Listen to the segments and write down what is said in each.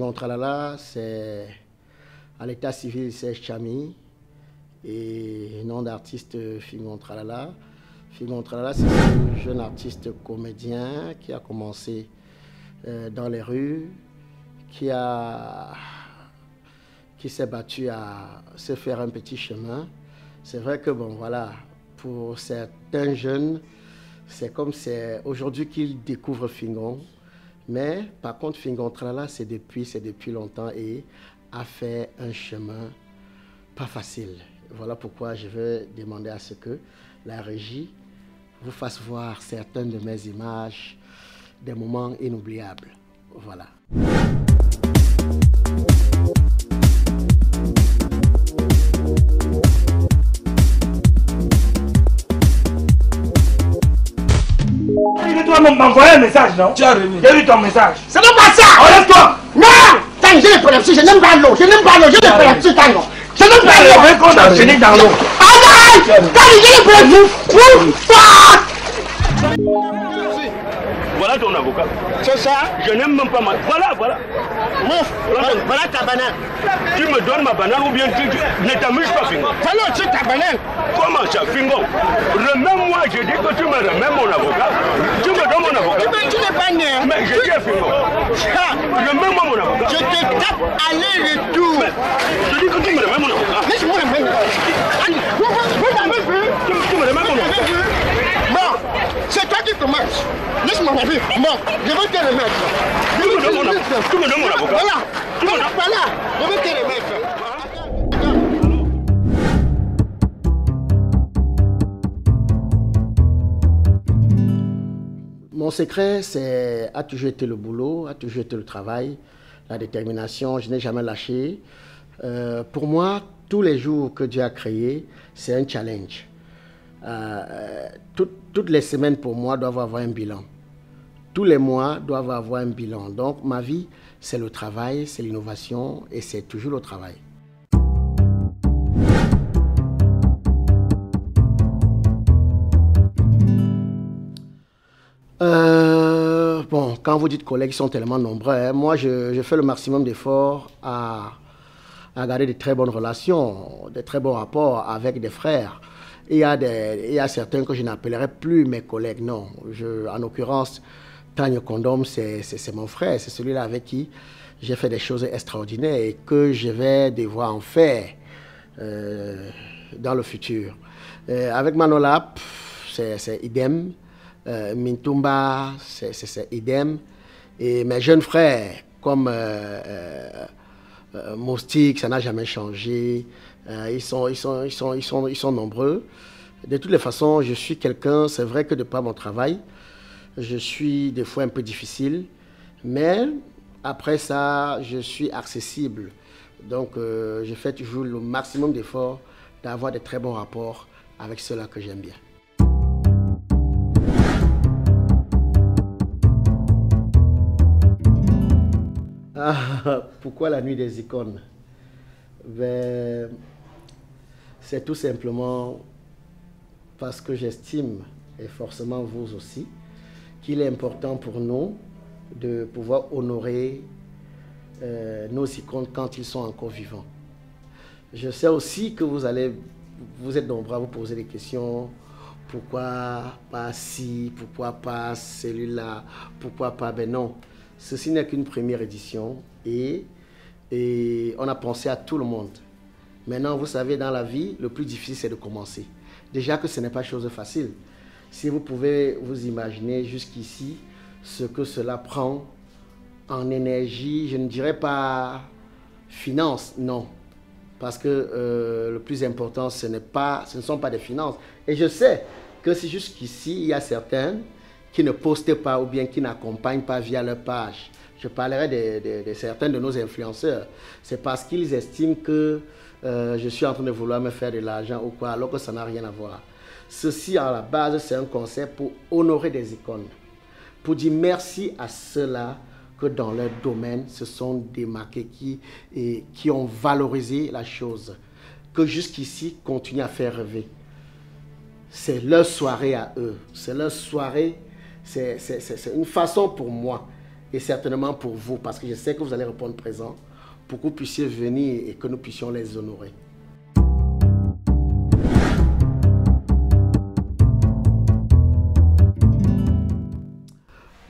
Fingon Tralala, c'est à l'état civil, c'est Chami. Et nom d'artiste Fingon Tralala. Fingon Tralala, c'est un jeune artiste comédien qui a commencé dans les rues, qui s'est battu à se faire un petit chemin. C'est vrai que, bon, voilà, pour certains jeunes, c'est comme c'est aujourd'hui qu'ils découvrent Fingon. Mais par contre, Fingon Tralala, c'est depuis longtemps et a fait un chemin pas facile. Voilà pourquoi je vais demander à ce que la régie vous fasse voir certaines de mes images, des moments inoubliables. Voilà. Tu dois m'envoyer un message, non? J'ai lu ton message. C'est même pas ça! Enlève-toi! Non! Quand j'ai l'épilepsie, je n'aime pas l'eau. Je n'aime pas l'eau. J'ai l'épilepsie, Tango. Je n'aime pas l'eau. Je qu'on a enchaîné dans l'eau. Arrête! Quand j'ai l'épilepsie, Voilà ton avocat. c'est ça? Je n'aime même pas ma... Voilà. Voilà ta banane. Tu me donnes ma banane ou bien tu ne t'amuses pas, Fingon. Voilà aussi ta banane. Comment ça, Fingon? Remets-moi, je dis que tu me remets mon avocat. Tu me donnes mon avocat. Tu n'es pas né. Hein? Mais je dis à Fingon. Remets-moi mon avocat. Je te tape aller-retour. Je dis que tu me remets mon avocat. Laisse-moi la main. Vous m'avez vu? Tu me remets mon avocat. Bon, c'est toi qui commences. Laisse-moi la vie. Bon, je vais te remettre. Tu me donnes mon avocat. Tu me donnes mon avocat. Voilà, je vais te remettre. Mon secret, a toujours été le boulot, a toujours été le travail, la détermination. Je n'ai jamais lâché. Pour moi, tous les jours que Dieu a créés, c'est un challenge. Toutes les semaines, pour moi, doivent avoir un bilan. Tous les mois doivent avoir un bilan. Donc, ma vie, c'est le travail, c'est l'innovation et c'est toujours le travail. Bon, quand vous dites collègues, ils sont tellement nombreux. Hein. Moi, je fais le maximum d'efforts à garder de très bonnes relations, de très bons rapports avec des frères. Il y a certains que je n'appellerai plus mes collègues, non. En l'occurrence, Tagne Condom, c'est mon frère, c'est celui-là avec qui j'ai fait des choses extraordinaires et que je vais devoir en faire dans le futur. Avec Manola, c'est idem. Mintumba, c'est idem. Et mes jeunes frères, comme Moustique, ça n'a jamais changé. Ils sont nombreux. De toutes les façons, je suis quelqu'un, c'est vrai que de par mon travail, je suis des fois un peu difficile, mais après ça, je suis accessible. Donc, je fais toujours le maximum d'efforts d'avoir de très bons rapports avec ceux-là que j'aime bien. Pourquoi la nuit des icônes? Ben, c'est tout simplement parce que j'estime, et forcément vous aussi, qu'il est important pour nous de pouvoir honorer nos icônes quand ils sont encore vivants. Je sais aussi que vous êtes nombreux à vous poser des questions. Pourquoi pas ci? Pourquoi pas celui-là? Pourquoi pas? Ben non. Ceci n'est qu'une première édition et on a pensé à tout le monde. Maintenant, vous savez, dans la vie, le plus difficile, c'est de commencer. Déjà que ce n'est pas chose facile. Si vous pouvez vous imaginer jusqu'ici ce que cela prend en énergie, je ne dirais pas finance, non. Parce que le plus important, ce ne sont pas des finances. Et je sais que si jusqu'ici, il y a certains qui ne postent pas ou bien qui n'accompagnent pas via leur page. Je parlerai de certains de nos influenceurs. C'est parce qu'ils estiment que je suis en train de vouloir me faire de l'argent ou quoi, alors que ça n'a rien à voir. Ceci, à la base, c'est un concept pour honorer des icônes. Pour dire merci à ceux-là que dans leur domaine se sont démarqués, qui ont valorisé la chose, que jusqu'ici continuent à faire rêver. C'est leur soirée à eux. C'est leur soirée. C'est une façon pour moi et certainement pour vous, parce que je sais que vous allez répondre présent, pour que vous puissiez venir et que nous puissions les honorer.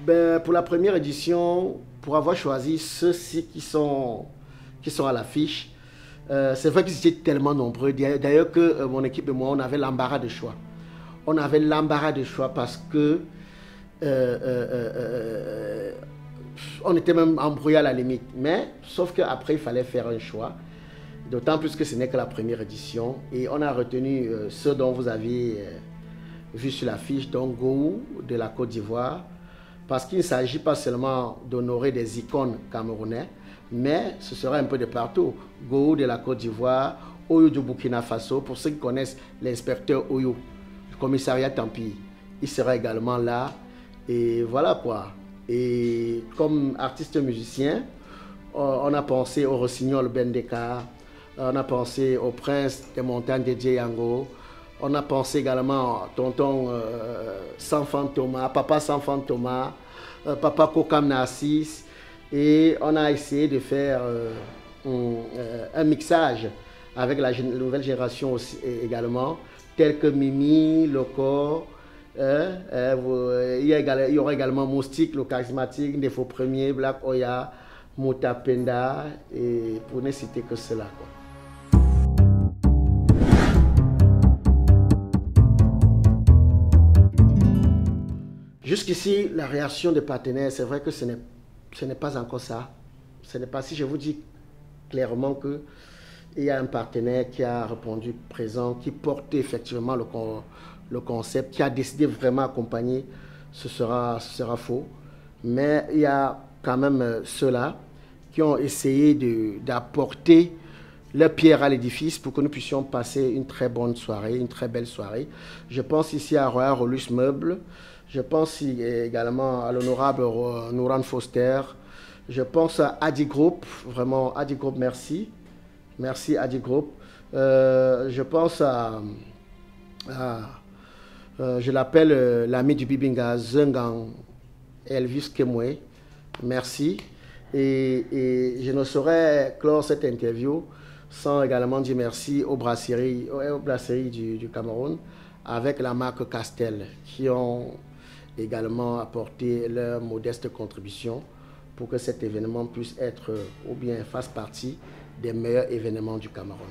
Ben, pour la première édition, pour avoir choisi ceux-ci qui sont à l'affiche, c'est vrai qu'ils étaient tellement nombreux. D'ailleurs que mon équipe et moi, on avait l'embarras de choix. On avait l'embarras de choix parce que on était même embrouillé à la limite. Mais, sauf qu'après, il fallait faire un choix. D'autant plus que ce n'est que la première édition. Et on a retenu ceux dont vous avez vu sur l'affiche, donc Gou de la Côte d'Ivoire. Parce qu'il ne s'agit pas seulement d'honorer des icônes camerounais, mais ce sera un peu de partout. Gou de la Côte d'Ivoire, Oyo du Burkina Faso, pour ceux qui connaissent l'inspecteur Oyo, du commissariat Tampi, il sera également là. Et voilà quoi. Et comme artiste musicien, on a pensé au Rossignol Bendeka, on a pensé au Prince des montagnes de Djeyango, on a pensé également à tonton Sanfant Thomas, papa Sanfant Thomas, papa Kokam Narcisse, et on a essayé de faire un mixage avec la nouvelle génération aussi, également, tels que Mimi, Loco. Il y aura également Moustique, le charismatique, Ndefo Premier, Black Oya, Mouta Penda, et pour ne citer que cela, quoi. Jusqu'ici, la réaction des partenaires, c'est vrai que ce n'est pas encore ça. Ce n'est pas si je vous dis clairement qu'il y a un partenaire qui a répondu présent, qui portait effectivement le concept, qui a décidé vraiment d'accompagner, ce sera faux. Mais il y a quand même ceux-là qui ont essayé d'apporter leur pierre à l'édifice pour que nous puissions passer une très bonne soirée, une très belle soirée. Je pense ici à Royal Rolus Meubles, je pense également à l'honorable Nouran Foster, je pense à Adi Group, vraiment Adi Group, merci. Merci Adi Group. Je pense je l'appelle l'ami du Bibinga, Zengang Elvis Kemwe, merci. Et je ne saurais clore cette interview sans également dire merci aux brasseries du Cameroun avec la marque Castel qui ont également apporté leur modeste contribution pour que cet événement puisse être ou bien fasse partie des meilleurs événements du Cameroun.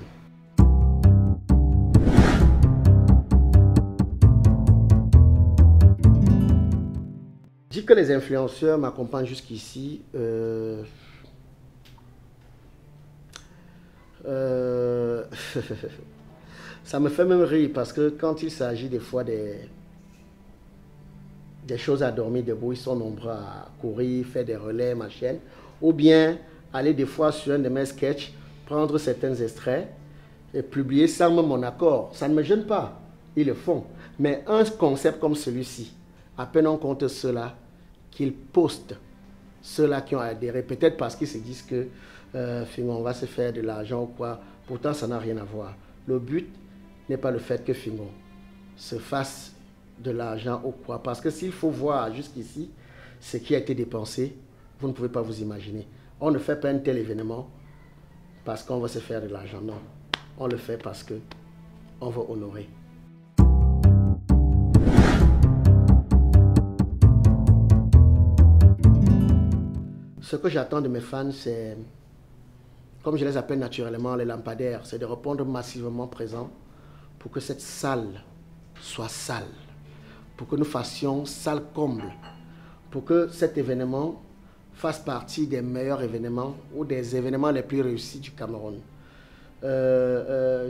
Dire que les influenceurs m'accompagnent jusqu'ici, ça me fait même rire parce que quand il s'agit des fois des choses à dormir debout, ils sont nombreux à courir, faire des relais, ma chaîne, ou bien aller des fois sur un de mes sketchs, prendre certains extraits et publier sans même mon accord. Ça ne me gêne pas, ils le font. Mais un concept comme celui-ci, à peine on compte ceux-là qu'ils postent, ceux-là qui ont adhéré, peut-être parce qu'ils se disent que Fingon va se faire de l'argent ou quoi, pourtant ça n'a rien à voir. Le but n'est pas le fait que Fingon se fasse de l'argent ou quoi, parce que s'il faut voir jusqu'ici ce qui a été dépensé, vous ne pouvez pas vous imaginer. On ne fait pas un tel événement parce qu'on va se faire de l'argent, non. On le fait parce qu'on veut honorer. Ce que j'attends de mes fans, c'est, comme je les appelle naturellement, les lampadaires, c'est de répondre massivement présent pour que cette salle soit sale, pour que nous fassions salle comble, pour que cet événement fasse partie des meilleurs événements ou des événements les plus réussis du Cameroun.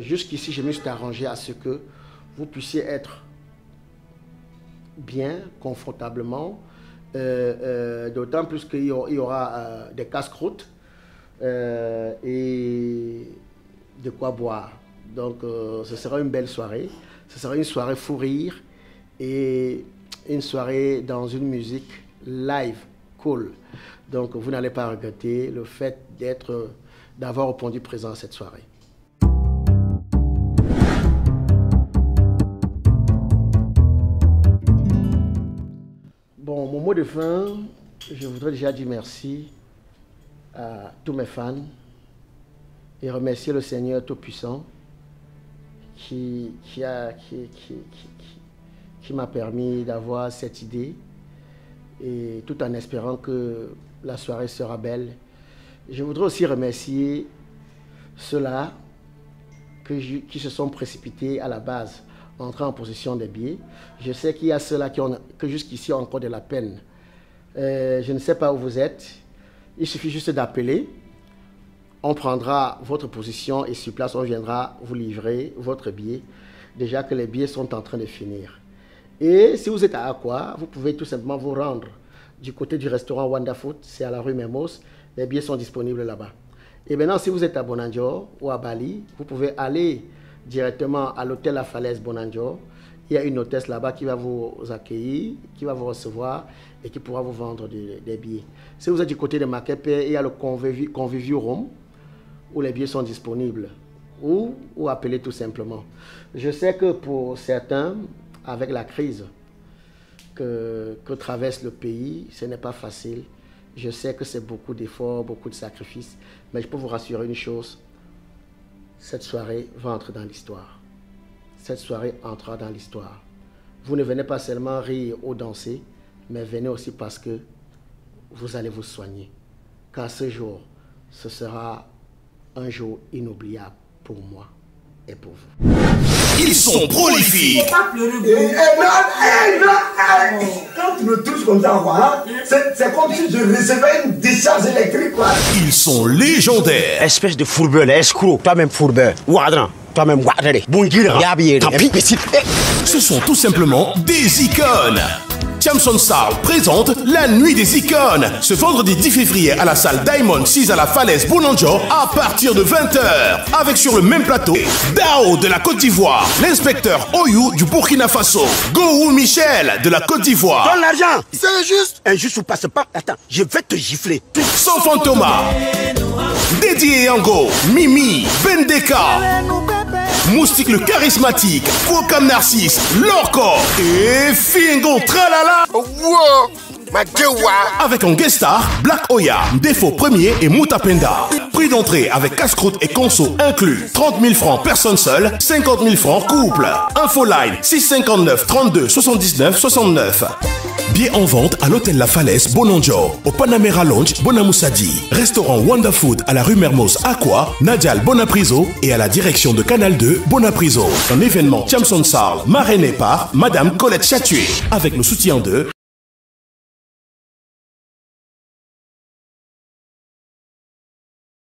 Jusqu'ici, je me suis arrangé à ce que vous puissiez être bien, confortablement, d'autant plus qu'il y aura des casse-croûtes et de quoi boire. Donc ce sera une belle soirée, ce sera une soirée fou rire et une soirée dans une musique live, cool. Donc vous n'allez pas regretter le fait d'avoir répondu présent à cette soirée. Bon, mon mot de fin, je voudrais déjà dire merci à tous mes fans et remercier le Seigneur Tout-Puissant qui m'a permis d'avoir cette idée, et tout en espérant que la soirée sera belle. Je voudrais aussi remercier ceux-là qui se sont précipités à la base, entrés en possession des billets. Je sais qu'il y a ceux-là que jusqu'ici ont encore de la peine. Je ne sais pas où vous êtes. Il suffit juste d'appeler. On prendra votre position et sur place, on viendra vous livrer votre billet. Déjà que les billets sont en train de finir. Et si vous êtes à Akwa, vous pouvez tout simplement vous rendre du côté du restaurant Wanda Food. C'est à la rue Mermoz. Les billets sont disponibles là-bas. Et maintenant, si vous êtes à Bonanjo ou à Bali, vous pouvez aller directement à l'hôtel La Falaise Bonanjo. Il y a une hôtesse là-bas qui va vous accueillir, qui va vous recevoir et qui pourra vous vendre des billets. Si vous êtes du côté de Makepe, il y a le Convivium Room où les billets sont disponibles, ou appeler tout simplement. Je sais que pour certains, avec la crise que traverse le pays, ce n'est pas facile. Je sais que c'est beaucoup d'efforts, beaucoup de sacrifices, mais je peux vous rassurer une chose, cette soirée va entrer dans l'histoire. Cette soirée entrera dans l'histoire. Vous ne venez pas seulement rire ou danser, mais venez aussi parce que vous allez vous soigner. Car ce jour, ce sera un jour inoubliable pour moi et pour vous. Ils sont prolifiques. Quand tu me touches comme ça, voilà, c'est comme si je recevais une décharge électrique, quoi. Ils sont légendaires. Espèce de fourbeur, escroc, toi-même fourbeur. Ouadran, toi-même ouadré. Bongira, yabier, Ce sont tout simplement des icônes. Chamson Sarl présente la nuit des icônes ce vendredi 10 février à la salle Diamond 6 à la Falaise Bonanjo à partir de 20h. Avec sur le même plateau Dao de la Côte d'Ivoire, l'inspecteur Oyou du Burkina Faso, Gowou Michel de la Côte d'Ivoire. Donne l'argent. C'est injuste. Injuste ou pas, c'est pas. Attends, je vais te gifler. Sans Fantoma, Dédié Yango, Mimi, Bendeka, Moustique le charismatique, Kokam Narcisse, Lorco et Fingo Tralala. Wow, ma gueule. Avec en guest star, Black Oya, Défaut Premier et Moutapenda. Prix d'entrée avec casse-croûte et conso inclus. 30 000 francs personne seule, 50 000 francs couple. Infoline 659 32 79 69. Billets en vente à l'hôtel La Falaise Bonanjo, au Panamera Lounge Bonamoussadi, restaurant Wanda Food à la rue Mermoz Aqua, Nadial Bonapriso et à la direction de Canal 2 Bonapriso. Un événement Chamson Sarl, marrainé par Madame Colette Chatué, avec le soutien de